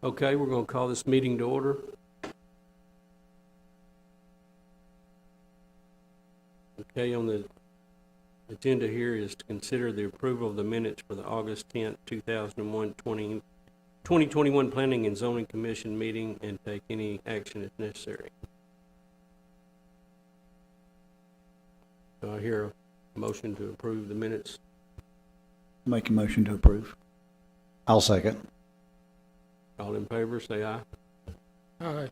Okay, we're going to call this meeting to order. Okay, on the agenda here is to consider the approval of the minutes for the August 10th, 2021 Planning and Zoning Commission meeting and take any action if necessary. Do I hear a motion to approve the minutes? Make a motion to approve. I'll second. All in favor, say aye. Aye.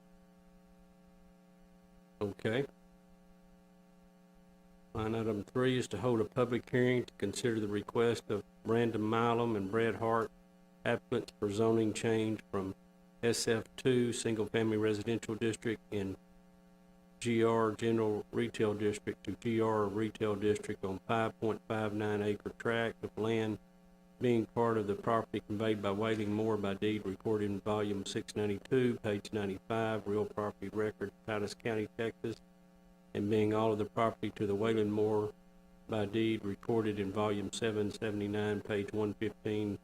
Okay. Line item 3 is to hold a public hearing to consider the request of Brandon Milam and Bret Hart, applicants for zoning change from SF2 Single Family Residential District in GR General Retail District to GR Retail District on 5.59 acre tract of land being part of the property conveyed by Wailing Moore by deed recorded in volume 692, page 95, real property record, Titus County, Texas, and being all of the property to the Wailing Moore by deed recorded in volume 779, page 115,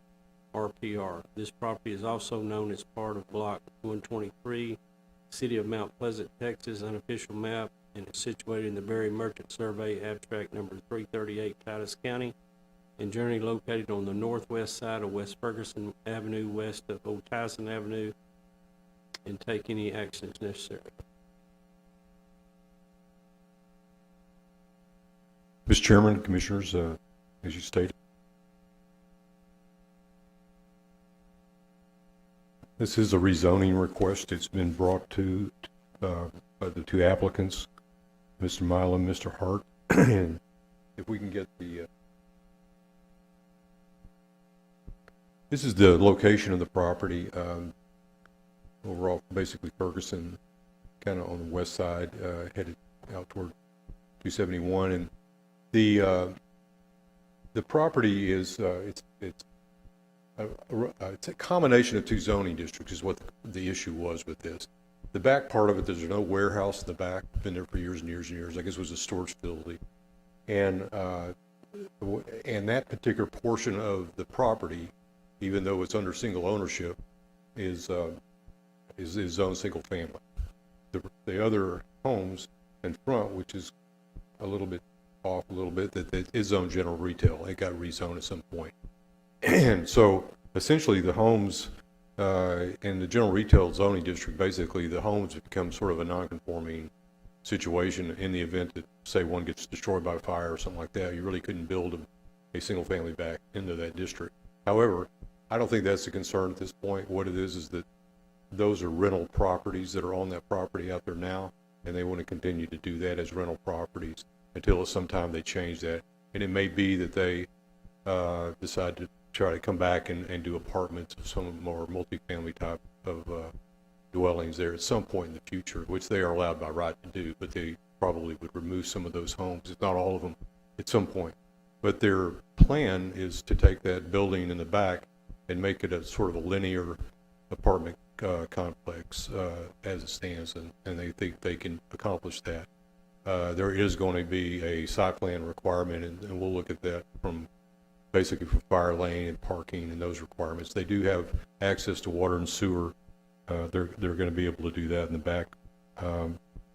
RPR. This property is also known as part of block 123, City of Mount Pleasant, Texas, unofficial map, and is situated in the Berry Merchant Survey, abstract number 338, Titus County, and generally located on the northwest side of West Ferguson Avenue, west of Old Tyson Avenue, and take any actions necessary. Mr. Chairman, Commissioners, as you stated, this is a rezoning request. It's been brought to by the two applicants, Mr. Milam, Mr. Hart, and if we can get the this is the location of the property overall, basically Ferguson, kind of on the west side, headed out toward 271, and the property is it's a combination of two zoning districts is what the issue was with this. The back part of it, there's no warehouse in the back, been there for years and years and years. I guess it was a storage facility, and that particular portion of the property, even though it's under single ownership, is zoned single family. The other homes in front, which is a little bit off a little bit, that is zoned general retail. It got rezoned at some point. And so essentially the homes in the general retail zoning district, basically the homes have become sort of a non-conforming situation in the event that, say, one gets destroyed by fire or something like that. You really couldn't build a single family back into that district. However, I don't think that's a concern at this point. What it is that those are rental properties that are on that property out there now, and they want to continue to do that as rental properties until sometime they change that. And it may be that they decide to try to come back and do apartments or some more multifamily type of dwellings there at some point in the future, which they are allowed by right to do, but they probably would remove some of those homes, if not all of them, at some point. But their plan is to take that building in the back and make it a sort of a linear apartment complex as it stands, and they think they can accomplish that. There is going to be a site plan requirement, and we'll look at that from basically for fire lane and parking and those requirements. They do have access to water and sewer. They're going to be able to do that in the back.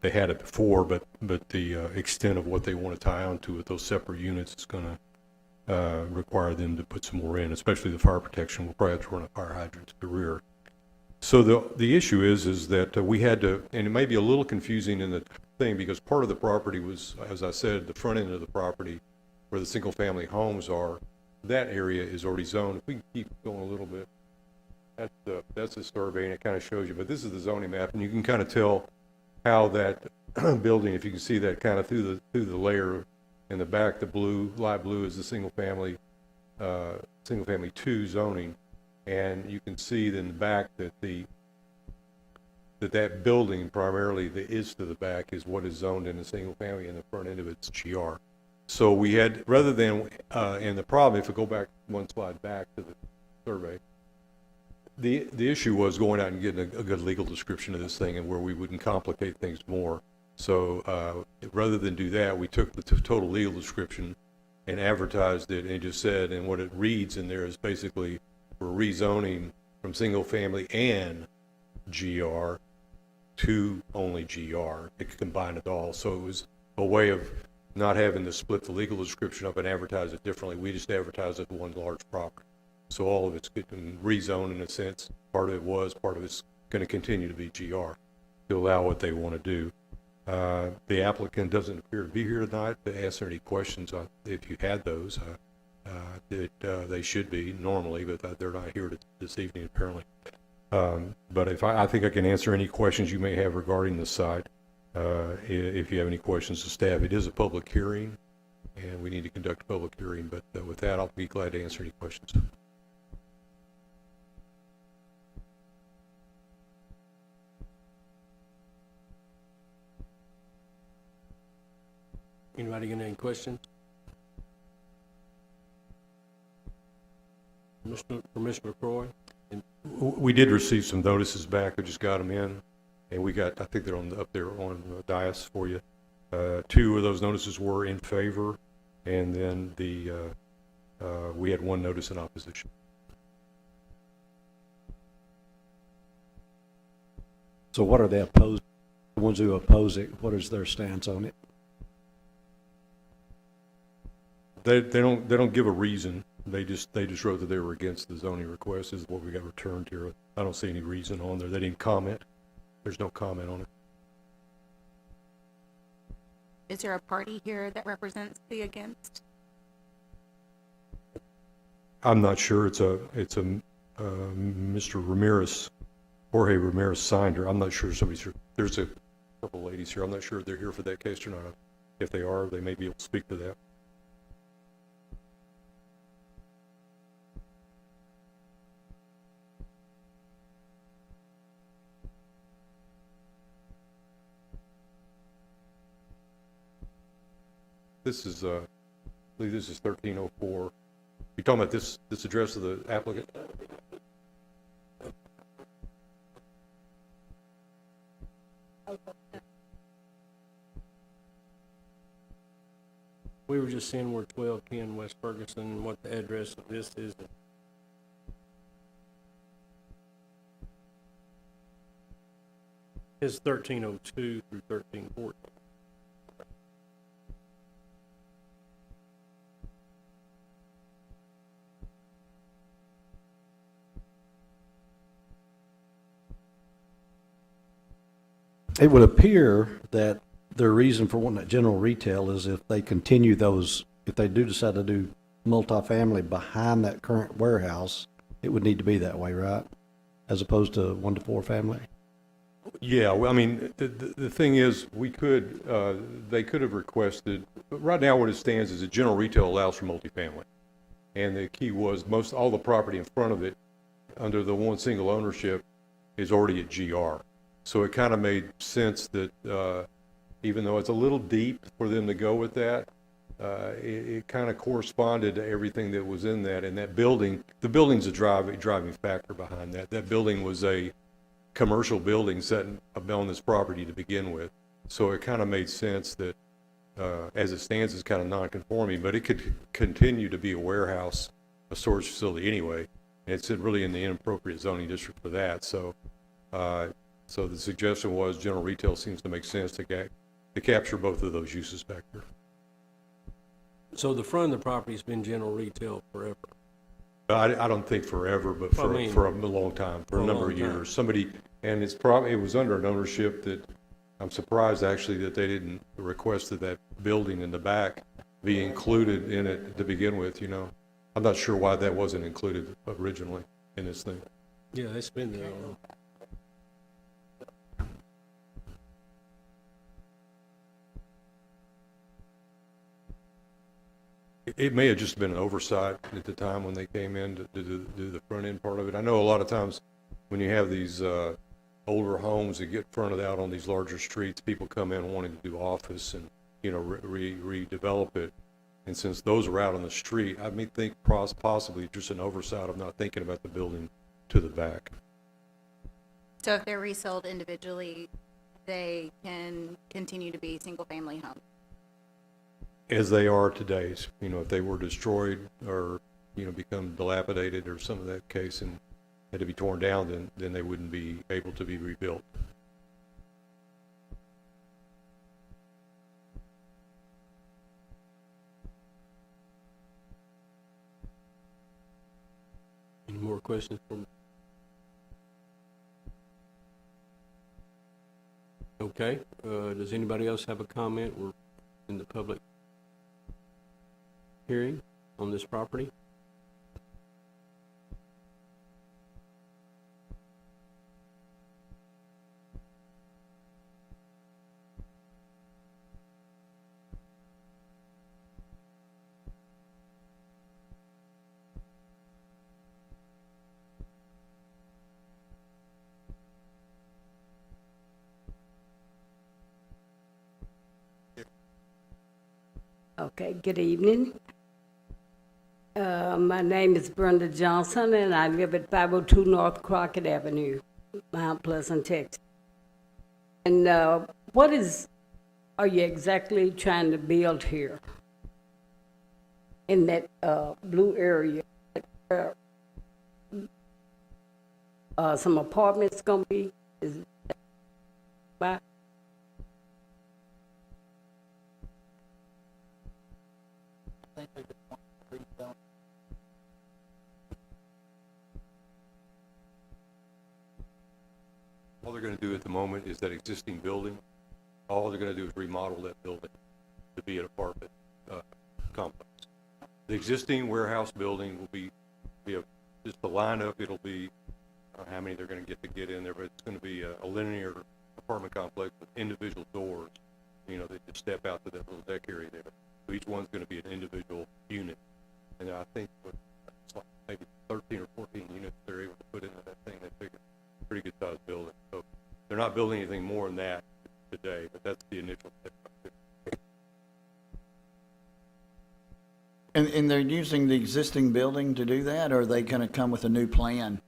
They had it before, but the extent of what they want to tie onto with those separate units is going to require them to put some more in, especially the fire protection. We'll probably have to run a fire hydrant to the rear. So the issue is that we had to, and it may be a little confusing in the thing, because part of the property was, as I said, the front end of the property where the single family homes are, that area is already zoned. If we can keep going a little bit, that's the survey, and it kind of shows you, but this is the zoning map, and you can kind of tell how that building, if you can see that kind of through the layer in the back, the blue, light blue is the single family 2 zoning, and you can see in the back that that building, primarily the east to the back, is what is zoned in the single family, and the front end of it's GR. So we had, rather than, and the problem, if we go back one slide back to the survey, the issue was going out and getting a good legal description of this thing and where we wouldn't complicate things more. So rather than do that, we took the total legal description and advertised it, and just said, and what it reads in there is basically we're rezoning from single family and GR to only GR. It could combine it all. So it was a way of not having to split the legal description up and advertise it differently. We just advertised it as one large property. So all of it's getting rezoned in a sense. Part of it's going to continue to be GR to allow what they want to do. The applicant doesn't appear to be here tonight to answer any questions if you had those. They should be normally, but they're not here this evening apparently. But I think I can answer any questions you may have regarding the site. If you have any questions to staff, it is a public hearing, and we need to conduct a public hearing. But with that, I'll be glad to answer any questions. Anybody got any questions? Commissioner LaCroix? We did receive some notices back. We just got them in, and we got, I think they're up there on the dais for you. 2 of those notices were in favor, and then we had 1 notice in opposition. So what are they opposed, the ones who oppose it, what is their stance on it? They don't give a reason. They just wrote that they were against the zoning request is what we got returned here. I don't see any reason on there. They didn't comment. There's no comment on it. Is there a party here that represents the against? I'm not sure. It's a Mr. Ramirez, Jorge Ramirez signed her. I'm not sure somebody's here. There's a couple ladies here. I'm not sure if they're here for that case or not. If they are, they may be able to speak to that. This is, I believe this is 1304. You're talking about this address of the applicant? We were just seeing where 1210 West Ferguson and what the address of this is. It's 1302 through 1314. It would appear that their reason for wanting that general retail is if they continue those, if they do decide to do multifamily behind that current warehouse, it would need to be that way, right? As opposed to 1 to 4 family? Yeah, well, I mean, the thing is, they could have requested, but right now what it stands is that general retail allows for multifamily. And the key was all the property in front of it under the one single ownership is already at GR. So it kind of made sense that even though it's a little deep for them to go with that, it kind of corresponded to everything that was in that. And that building, the building's a driving factor behind that. That building was a commercial building set on this property to begin with. So it kind of made sense that as it stands, it's kind of non-conforming, but it could continue to be a warehouse, a storage facility anyway. And it's really in the inappropriate zoning district for that. So the suggestion was general retail seems to make sense to capture both of those uses back there. So the front of the property's been general retail forever? I don't think forever, but for a long time, for a number of years. And it was under an ownership that I'm surprised actually that they didn't request that building in the back be included in it to begin with, you know. I'm not sure why that wasn't included originally in this thing. Yeah, it's been there. It may have just been an oversight at the time when they came in to do the front end part of it. I know a lot of times when you have these older homes that get fronted out on these larger streets, people come in wanting to do office and, you know, redevelop it. And since those are out on the street, I may think possibly just an oversight of not thinking about the building to the back. So if they're resold individually, they can continue to be single-family homes? As they are today, you know, if they were destroyed or, you know, become dilapidated or some of that case, and had to be torn down, then they wouldn't be able to be rebuilt. Any more questions from? Okay, does anybody else have a comment? We're in the public hearing on this property. Okay, good evening. My name is Brenda Johnson, and I live at 502 North Crockett Avenue, Mount Pleasant, Texas. And what are you exactly trying to build here in that blue area? Some apartments gonna be? Is that All they're going to do at the moment is that existing building, all they're going to do is remodel that building to be an apartment complex. The existing warehouse building will be just the lineup. It'll be, I don't know how many they're going to get in there, but it's going to be a linear apartment complex with individual doors. You know, they just step out to that little deck area there. So each one's going to be an individual unit. And I think it's like maybe 13 or 14 units they're able to put into that thing. They figure pretty good sized building. So they're not building anything more than that today, but that's the initial step. And they're using the existing building to do that, or are they gonna come with a new plan?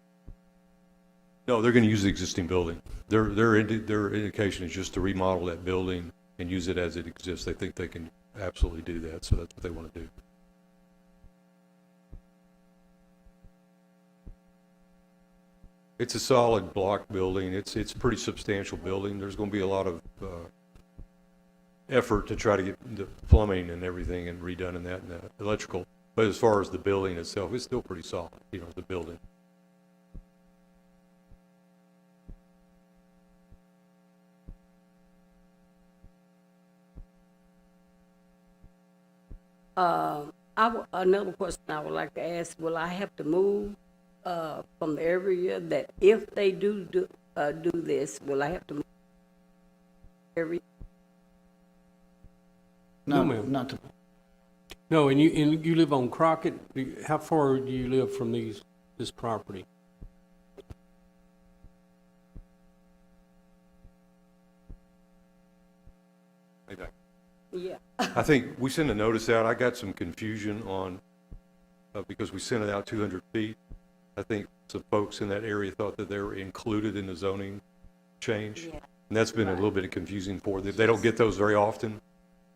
No, they're going to use the existing building. Their indication is just to remodel that building and use it as it exists. They think they can absolutely do that, so that's what they want to do. It's a solid block building. It's a pretty substantial building. There's going to be a lot of effort to try to get the plumbing and everything and redone in that and the electrical. But as far as the building itself, it's still pretty solid, you know, the building. Another question I would like to ask, will I have to move from the area that if they do this, will I have to move area? No, No, ma'am. not to, No, and you live on Crockett. How far do you live from this property? Maybe Yeah. I think we sent a notice out. I got some confusion on, because we sent it out 200 feet. I think some folks in that area thought that they were included in the zoning change. Yeah. And that's been a little bit confusing for them. They don't get those very often.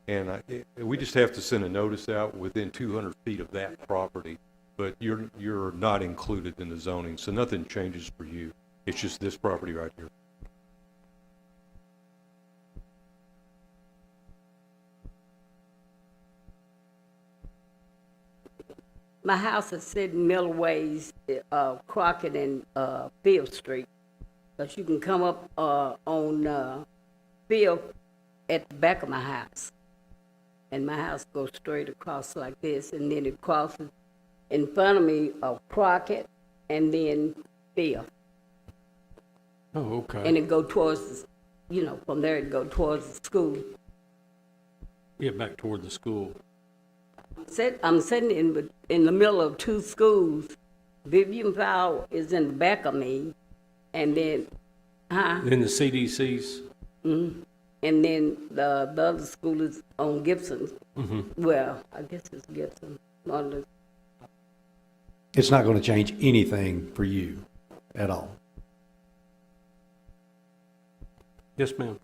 And we just have to send a notice out within 200 feet of that property. But you're not included in the zoning, so nothing changes for you. It's just this property right here. My house is sitting middle ways, Crockett and Field Street. But you can come up on Field at the back of my house. And my house goes straight across like this, and then it crosses in front of me of Crockett and then Field. Oh, okay. And it go towards, from there it go towards the school. Yeah, back toward the school. I'm sitting in the middle of two schools. Vivian Powell is in the back of me, and then, Then the CDC's. and then the other school is on Gibson. Well, I guess it's Gibson. It's not going to change anything for you at all. Yes, ma'am.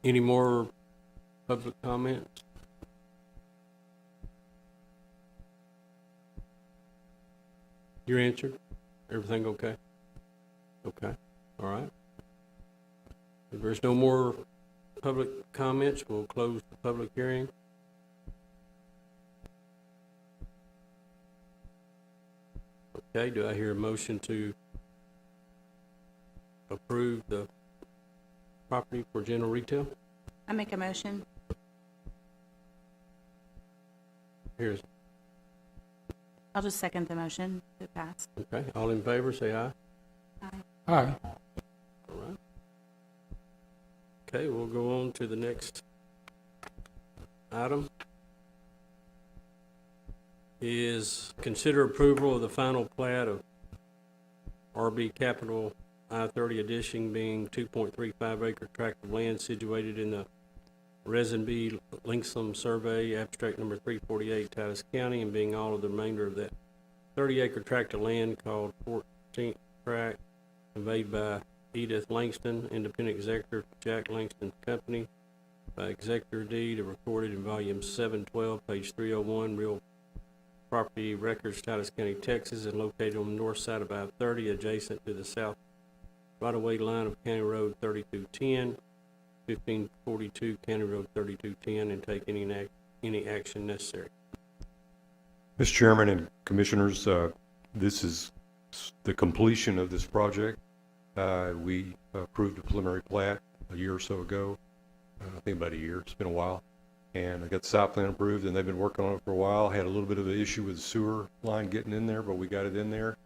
Any more public comments? Your answer? Everything okay? Okay, all right. If there's no more public comments, we'll close the public hearing. Okay, do I hear a motion to approve the property for general retail? I make a motion. Here's, I'll just second the motion to pass. okay, all in favor, say aye. Aye. All right. Okay, we'll go on to the next item. Is consider approval of the final plat of RB Capital I-30 addition being 2.35 acre tract of land situated in the Rezin B Lincecum Survey, abstract number 348, Titus County, and being all of the remainder of that 30 acre tract of land called 14th tract, conveyed by Edith Langston, independent executor to Jack Langston's company, by executor deed recorded in volume 712, page 301, real property records, Titus County, Texas, and located on the north side of I-30, adjacent to the south right-of-way line of County Road 3210, 1542 County Road 3210, and take any action necessary. Mr. Chairman and Commissioners, this is the completion of this project. We approved a preliminary plat a year or so ago, I think about a year, it's been a while. And I got the site plan approved, and they've been working on it for a while. Had a little bit of an issue with the sewer line getting in there, but we got it in there.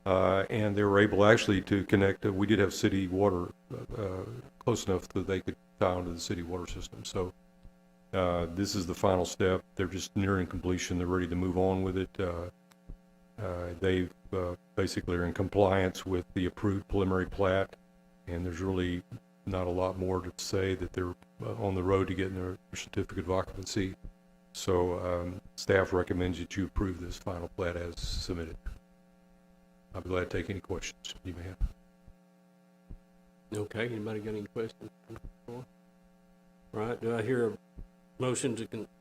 And they were able actually to connect, we did have city water close enough that they could tie onto the city water system. So this is the final step. They're just nearing completion. They're ready to move on with it. They basically are in compliance with the approved preliminary plat, and there's really not a lot more to say that they're on the road to getting their certificate of occupancy. So staff recommends that you approve this final plat as submitted. I'll be glad to take any questions you may have. Okay, anybody got any questions? All right, do I hear a motion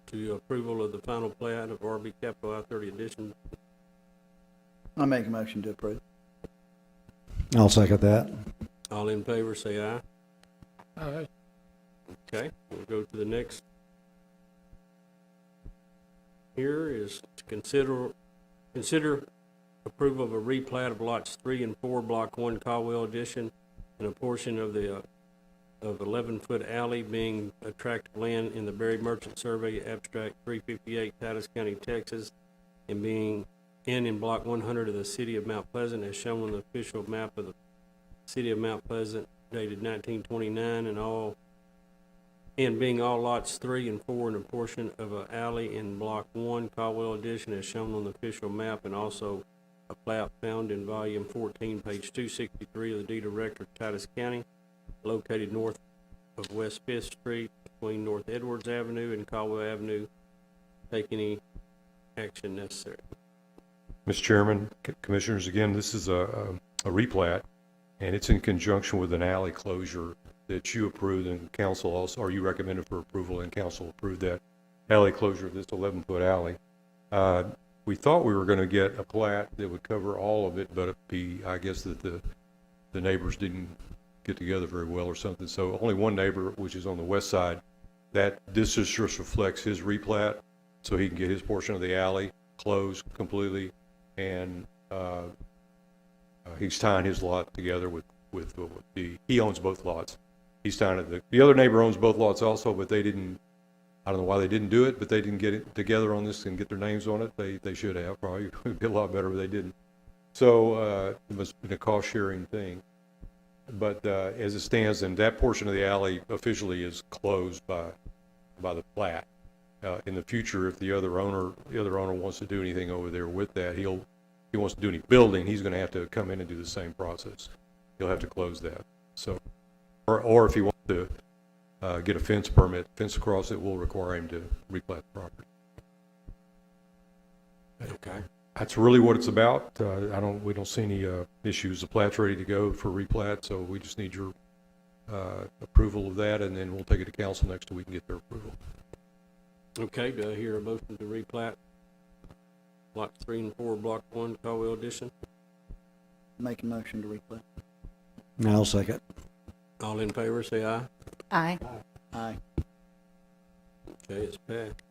to approval of the final plat of RB Capital I-30 addition? I make a motion to approve. I'll second that. All in favor, say aye. Aye. Okay, we'll go to the next. Here is to consider approval of a replat of lots 3 and 4, block 1, Caldwell addition, and a portion of the of 11-foot alley being a tract of land in the Berry Merchant Survey, abstract 358, Titus County, Texas, and being in block 100 of the city of Mount Pleasant, as shown on the official map of the city of Mount Pleasant dated 1929, and being all lots 3 and 4 in a portion of an alley in block 1, Caldwell addition, as shown on the official map, and also a plat found in volume 14, page 263 of the deed of record, Titus County, located north of West 5th Street between North Edwards Avenue and Caldwell Avenue. Take any action necessary. Mr. Chairman, Commissioners, again, this is a replat, and it's in conjunction with an alley closure that you approved, and council also, or you recommended for approval, and council approved that alley closure of this 11-foot alley. We thought we were going to get a plat that would cover all of it, but I guess that the neighbors didn't get together very well or something. So only one neighbor, which is on the west side, this just reflects his replat, so he can get his portion of the alley closed completely, and he's tying his lot together with he owns both lots. He's tying it. The other neighbor owns both lots also, but they didn't. I don't know why they didn't do it, but they didn't get it together on this and get their names on it. They should have. Probably would be a lot better, but they didn't. So it must have been a cost sharing thing. But as it stands, and that portion of the alley officially is closed by the plat. In the future, if the other owner wants to do anything over there with that, he wants to do any building, he's going to have to come in and do the same process. He'll have to close that. So, or if he wants to get a fence across it, will require him to replat the property. Okay. That's really what it's about. We don't see any issues. The plat's ready to go for replat, so we just need your approval of that, and then we'll take it to council next week and get their approval. Okay, do I hear a motion to replat lots 3 and 4, block 1, Caldwell Addition? Make a motion to replat. I'll second. All in favor, say aye. Aye. Aye. Okay, it's passed.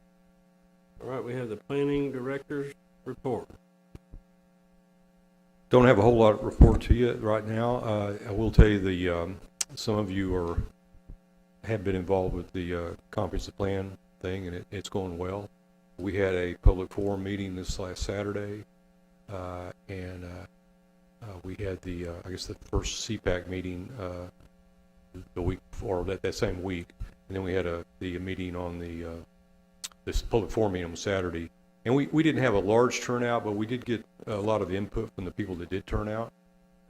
All right, we have the planning director's report. Don't have a whole lot to report to you right now. I will tell you some of you have been involved with the comprehensive plan thing, and it's going well. We had a public forum meeting this last Saturday, and we had I guess the first CPAC meeting the week or that same week, and then we had the meeting on this public forum meeting on Saturday. And we didn't have a large turnout, but we did get a lot of input from the people that did turn out.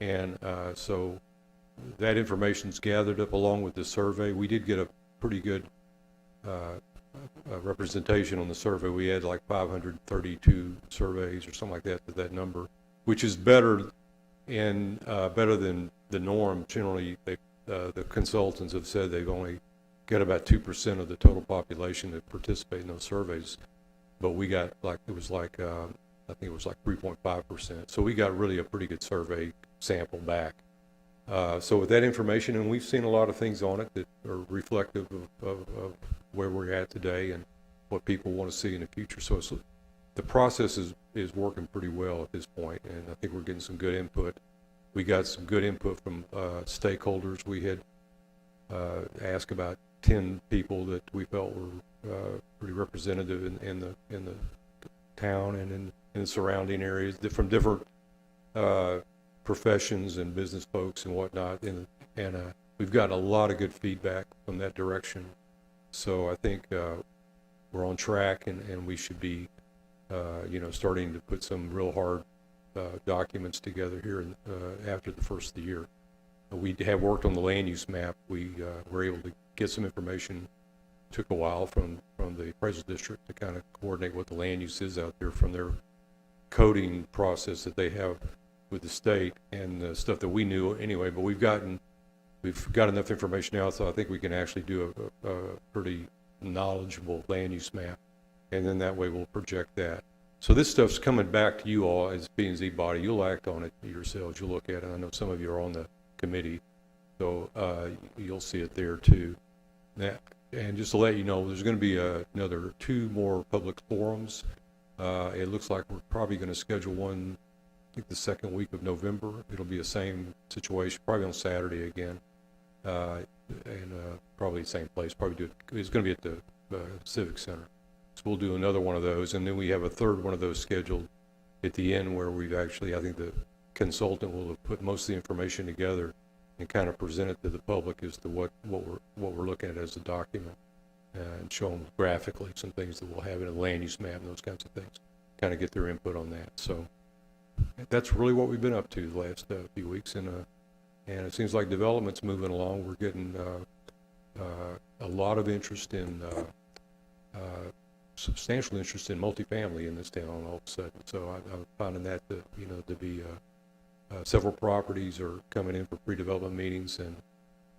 And so that information's gathered up along with the survey. We did get a pretty good representation on the survey. We had like 532 surveys or something like that number, which is better than the norm. Generally, the consultants have said they've only got about 2% of the total population that participate in those surveys. But we got I think it was like 3.5%. So we got really a pretty good survey sample back. So with that information, and we've seen a lot of things on it that are reflective of where we're at today and what people want to see in the future. So the process is working pretty well at this point, and I think we're getting some good input. We got some good input from stakeholders. We had asked about 10 people that we felt were pretty representative in the town and in the surrounding areas from different professions and business folks and whatnot. And we've gotten a lot of good feedback from that direction. So I think we're on track, and we should be, starting to put some real hard documents together here after the first of the year. We have worked on the land use map. We were able to get some information. Took a while from the appraisal district to kind of coordinate what the land use is out there from their coding process that they have with the state and the stuff that we knew anyway. But we've got enough information now, so I think we can actually do a pretty knowledgeable land use map, and then that way we'll project that. So this stuff's coming back to you all as P&Z body. You'll act on it yourselves. You'll look at it. I know some of you are on the committee, so you'll see it there too. And just to let you know, there's going to be another 2 more public forums. It looks like we're probably going to schedule one, I think the second week of November. It'll be the same situation, probably on Saturday again, and probably the same place. It's going to be at the Civic Center. So we'll do another one of those, and then we have a third one of those scheduled at the end where we've actually, I think the consultant will have put most of the information together and kind of present it to the public as to what we're looking at as a document, and show them graphically some things that we'll have in a land use map and those kinds of things, kind of get their input on that. So that's really what we've been up to the last few weeks, and it seems like development's moving along. We're getting a lot of interest in substantial interest in multifamily in this town all of a sudden. So I'm finding that to be several properties are coming in for pre-development meetings, and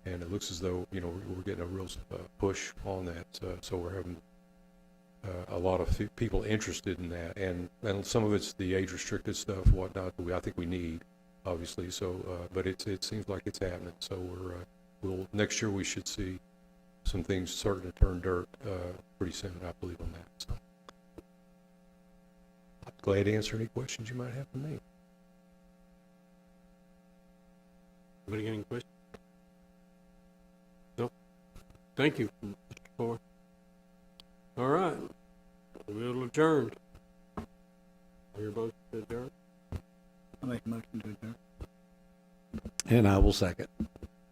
it looks as though we're getting a real push on that. So we're having a lot of people interested in that, and some of it's the age-restricted stuff, whatnot. That I think we need, obviously. So, but it seems like it's happening. So we'll next year we should see some things starting to turn dirt pretty soon, I believe, on that. So I'm glad to answer any questions you might have for me. Anybody got any questions? No? Thank you, Mr. Ford. All right. We'll adjourn. Your motion to adjourn? I make a motion to adjourn. And I will second.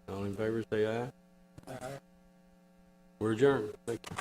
All in favor, say aye. Aye. We're adjourned. Thank you.